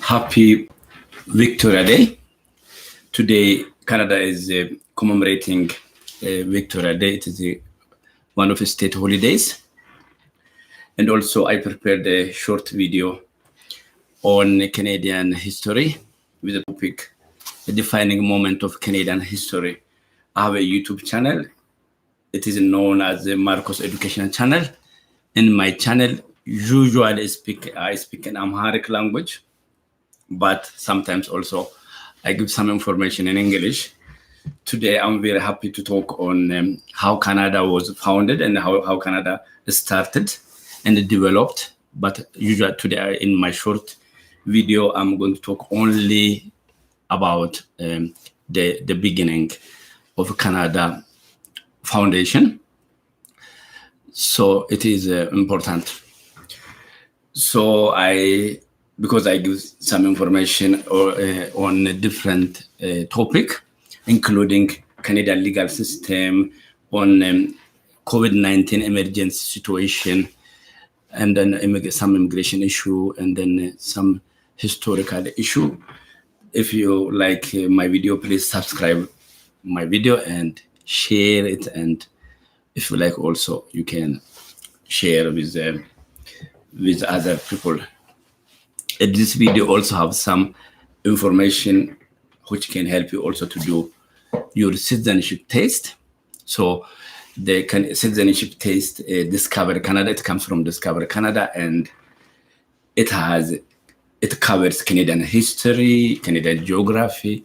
Happy Victoria Day. Today, Canada is commemorating Victoria Day. It is one of the state holidays. And also, I prepared a short video on Canadian history with the topic, a defining moment of Canadian history. I have a YouTube channel. It is known as the Marcos Educational Channel. In my channel, usually I speak in Amharic language, but sometimes also I give some information in English. Today, I'm very happy to talk on how Canada was founded and how Canada started and developed. But usually today, in my short video, I'm going to talk only about the beginning of Canada foundation. So it is important. So because I give some information on a different topic, including Canadian legal system, on COVID-19 emergency situation, and then some immigration issue, and then some historical issue. If you like my video, please subscribe my video and share it. And if you like also, you can share with other people. This video also have some information which can help you also to do your citizenship test. So the citizenship test Discover Canada, it comes from Discover Canada, and it covers Canadian history, Canadian geography,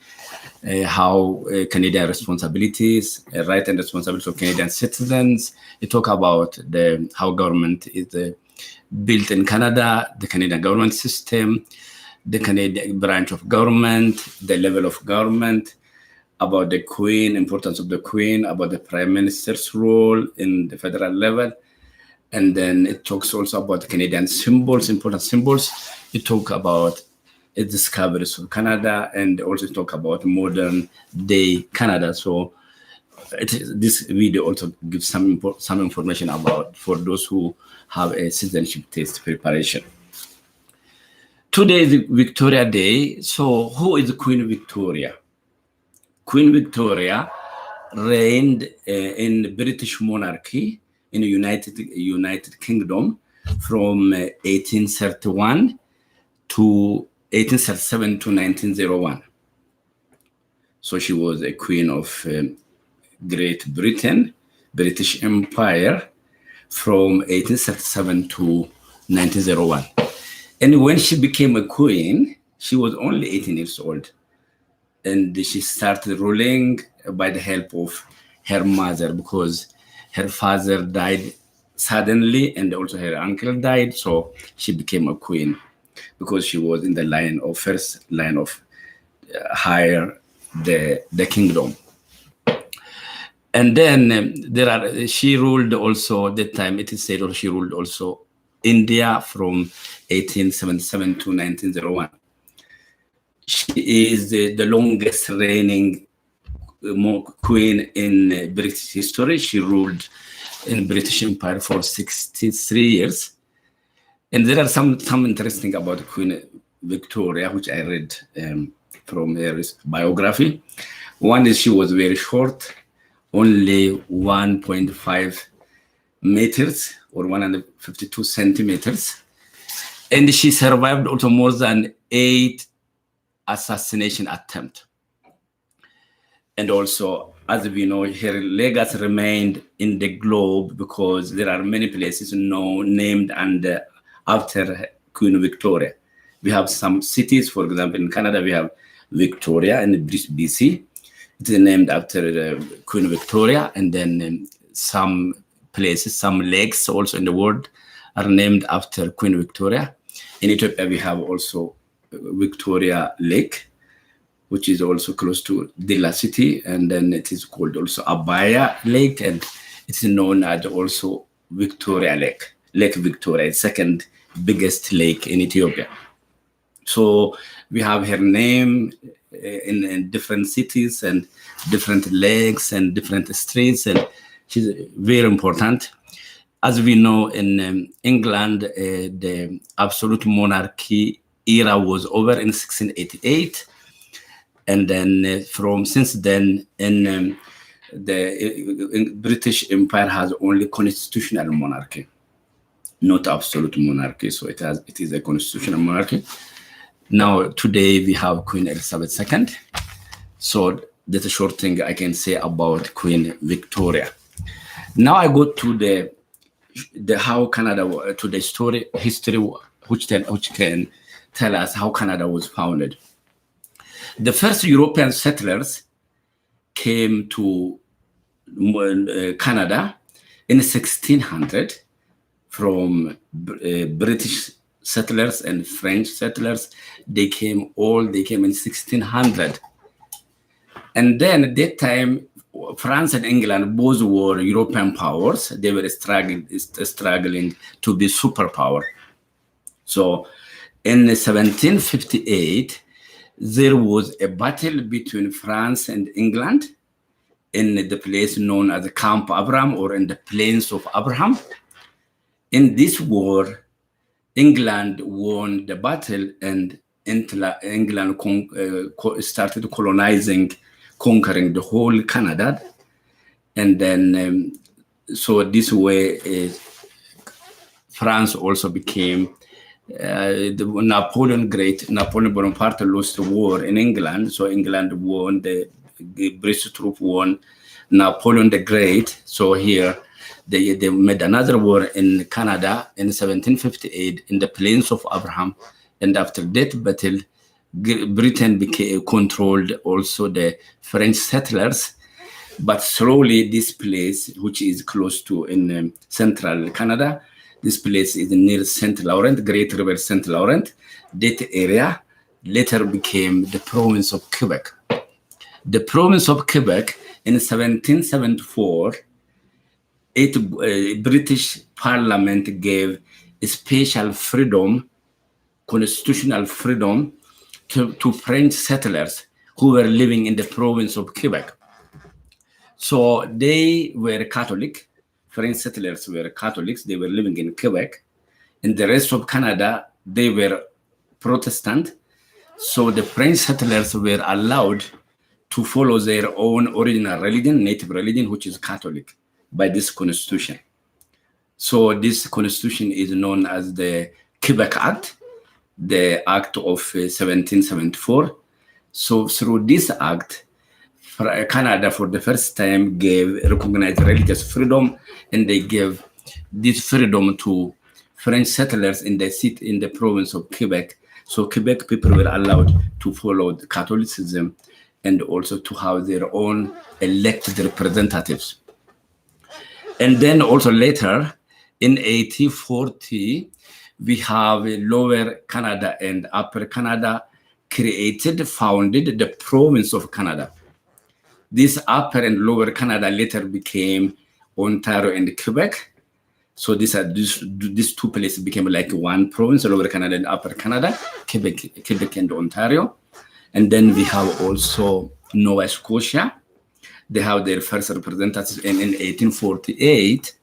how Canadian responsibilities, right and responsibilities of Canadian citizens. It talk about how government is built in Canada, the Canadian government system, the Canadian branch of government, the level of government, about the Queen, importance of the Queen, about the Prime Minister's role in the federal level. And then it talks also about Canadian symbols, important symbols. It talk about discoveries of Canada, and also talk about modern day Canada. So this video also gives some information about for those who have a citizenship test preparation. Today is Victoria Day. So who is Queen Victoria? Queen Victoria reigned in British monarchy in the United Kingdom from 1831 to 1837 to 1901. So she was a queen of Great Britain, British Empire, from 1837 to 1901. And when she became a queen, she was only 18 years old. And she started ruling by the help of her mother, because her father died suddenly and also her uncle died. So she became a queen because she was in the first line of higher the kingdom. And then she ruled also at that time, it is said, or she ruled also India from 1877 to 1901. She is the longest reigning queen in British history. She ruled in British Empire for 63 years. And there are some interesting about Queen Victoria, which I read from her biography. One is she was very short, only 1.5 meters or 152 centimeters. And she survived also more than 8 assassination attempts. And also, as we know, her legacy remained in the globe because there are many places named after Queen Victoria. We have some cities, for example, in Canada, we have Victoria in BC. It is named after Queen Victoria. And then some places, some lakes also in the world are named after Queen Victoria. In Ethiopia, we have also Victoria Lake, which is also close to Dilla city. And then it is called also Abaya Lake. And it's known as also Victoria Lake, Lake Victoria, second biggest lake in Ethiopia. So we have her name in different cities and different lakes and different streets, and she's very important. As we know, in England, the absolute monarchy era was over in 1688. And then since then, the British Empire has only constitutional monarchy, not absolute monarchy. So it is a constitutional monarchy. Now today we have Queen Elizabeth II. So that's a short thing I can say about Queen Victoria. Now I go to the how Canada, to the history which can tell us how Canada was founded. The first European settlers came to Canada in 1600 from British settlers and French settlers. They came in 1600. And then at that time, France and England both were European powers. They were struggling to be superpower. So in 1758, there was a battle between France and England in the place known as Camp Abraham, or in the Plains of Abraham. In this war, England won the battle, and England started conquering the whole Canada. And then, so this way, France also became Napoleon Bonaparte lost the war in England, so England won, the British troop won Napoleon the Great. So here they made another war in Canada in 1758 in the Plains of Abraham, and after that battle, Britain controlled also the French settlers. But slowly this place, which is close to in central Canada, this place is near St. Laurent, Great River St. Laurent. That area later became the province of Quebec. The province of Quebec in 1774, British Parliament gave a special freedom, constitutional freedom, to French settlers who were living in the province of Quebec. So they were Catholic. French settlers were Catholics. They were living in Quebec. In the rest of Canada, they were Protestant. So the French settlers were allowed to follow their own original religion, native religion, which is Catholic, by this constitution. So this constitution is known as the Quebec Act, the Act of 1774. So through this act, Canada for the first time recognized religious freedom, and they gave this freedom to French settlers in the province of Quebec. So Quebec people were allowed to follow the Catholicism and also to have their own elected representatives. And then also later, in 1840, we have Lower Canada and Upper Canada founded the province of Canada. This Upper and Lower Canada later became Ontario and Quebec. So these two places became like one province, Lower Canada and Upper Canada, Quebec and Ontario. And then we have also Nova Scotia. They have their first representatives in 1848.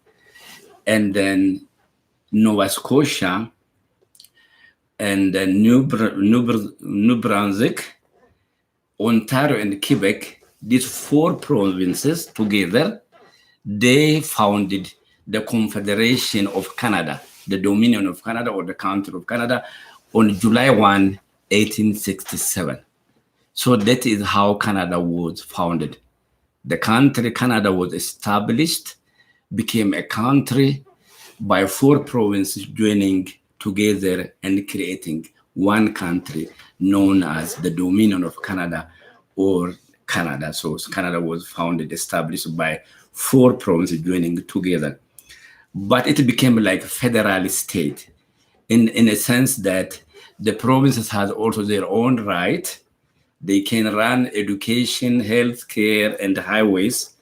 And then Nova Scotia and then New Brunswick, Ontario and Quebec, these four provinces together, they founded the Confederation of Canada, the Dominion of Canada, or the Country of Canada, on July 1, 1867. So that is how Canada was founded. The country Canada was established, became a country by four provinces joining together and creating one country known as the Dominion of Canada, or Canada. So Canada was founded, established by four provinces joining together. But it became like a federal state in a sense that the provinces had also their own right. They can run education, healthcare, and highways.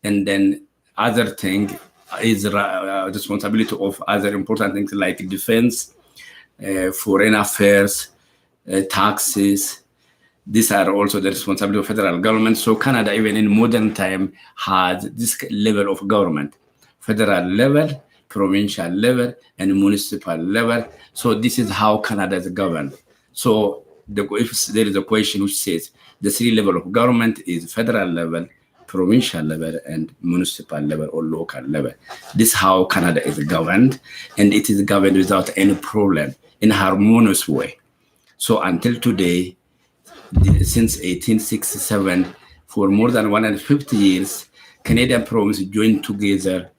And then other thing is responsibility of other important things like defense, foreign affairs, taxes. These are also the responsibility of federal government. So Canada, even in modern time, has this level of government: federal level, provincial level, and municipal level. So this is how Canada is governed. So if there is a question which says the three level of government is federal level, provincial level, and municipal level or local level. This is how Canada is governed, and it is governed without any problem in a harmonious way. So until today, since 1867, for more than 150 years, Canadian provinces joined together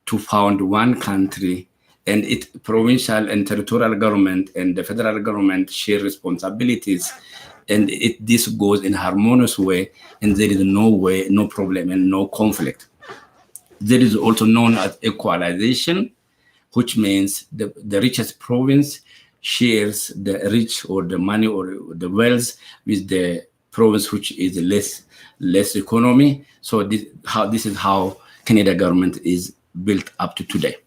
to found one country, and its provincial and territorial government and the federal government share responsibilities, and this goes in a harmonious way, and there is no problem and no conflict. There is also known as equalization, which means the richest province shares the rich or the money or the wealth with the province which is less economy. So this is how Canada government is built up to today.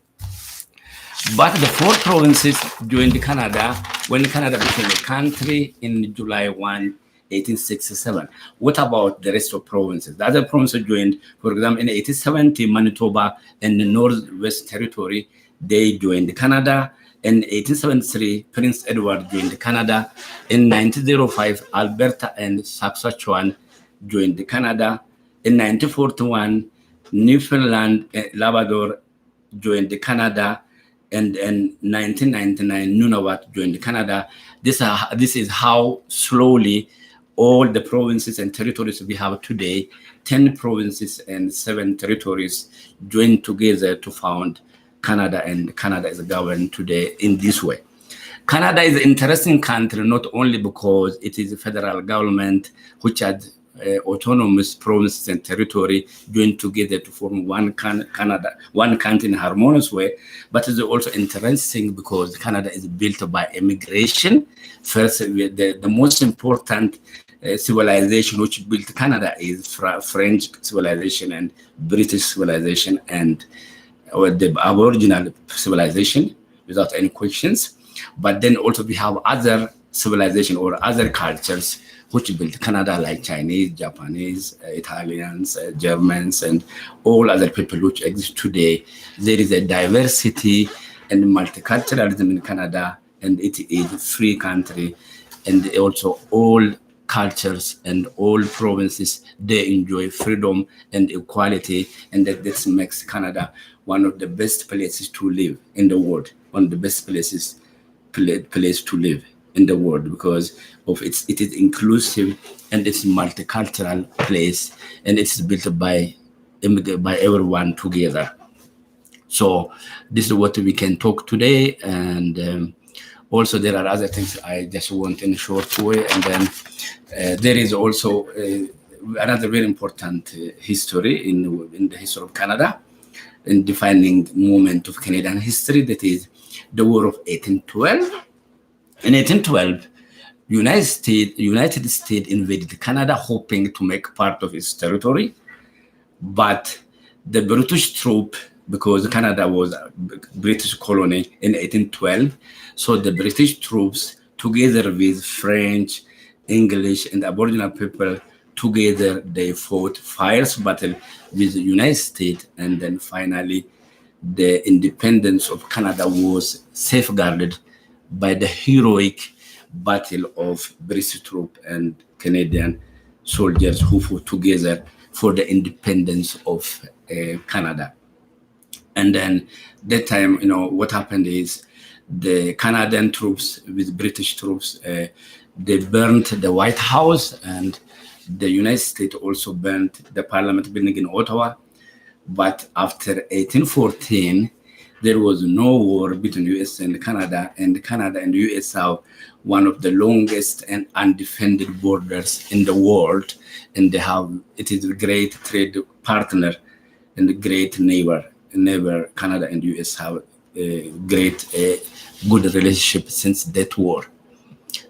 But the four provinces joined Canada when Canada became a country in July 1, 1867. What about the rest of provinces? The other provinces joined, for example, in 1870, Manitoba and the Northwest Territory, they joined Canada. In 1873, Prince Edward joined Canada. In 1905, Alberta and Saskatchewan joined Canada. In 1941, Newfoundland and Labrador joined Canada. And in 1999, Nunavut joined Canada. This is how slowly all the provinces and territories we have today, 10 provinces and 7 territories, joined together to found Canada, and Canada is governed today in this way. Canada is an interesting country, not only because it is a federal government which had autonomous provinces and territory joined together to form one country in a harmonious way, but it's also interesting because Canada is built by immigration. First, the most important civilization which built Canada is French civilization and British civilization and the Aboriginal civilization, without any questions. But then also we have other civilization or other cultures which built Canada, like Chinese, Japanese, Italians, Germans, and all other people which exist today. There is a diversity and multiculturalism in Canada, and it is a free country. And also all cultures and all provinces, they enjoy freedom and equality, and this makes Canada one of the best places to live in the world, one of the best place to live in the world, because of it is inclusive and it's multicultural place, and it's built by everyone together. So this is what we can talk today, and also there are other things I just want in a short way, and then there is also another very important history in the history of Canada, in defining moment of Canadian history, that is the War of 1812. In 1812, United States invaded Canada, hoping to make part of its territory. But the British troop, because Canada was a British colony in 1812, so the British troops, together with French, English, and Aboriginal people, together they fought fierce battle with the United States, and then finally the independence of Canada was safeguarded by the heroic battle of British troops and Canadian soldiers who fought together for the independence of Canada. And then that time, what happened is the Canadian troops with British troops, they burned the White House, and the United States also burned the Parliament building in Ottawa. But after 1814, there was no war between US and Canada and the US have one of the longest and undefended borders in the world, and it is a great trade partner and a great neighbor. Canada and US have a great good relationship since that war.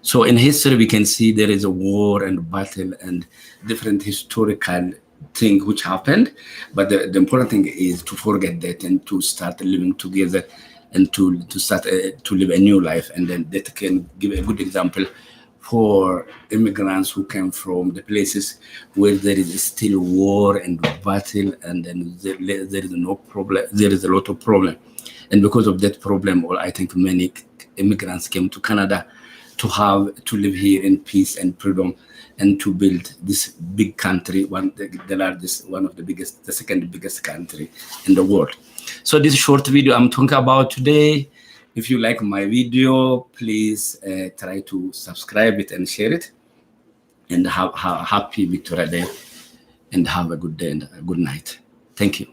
So in history, we can see there is a war and battle and different historical thing which happened, but the important thing is to forget that and to start living together and to start to live a new life. And then that can give a good example for immigrants who came from the places where there is still war and battle, and then there is no problem. There is a lot of problem, and because of that problem, I think many immigrants came to Canada to live here in peace and freedom, and to build this big country, the largest, one of the biggest, the second biggest country in the world. So this short video I'm talking about today, if you like my video, please try to subscribe it and share it. And happy Victoria Day, and have a good day and a good night. Thank you.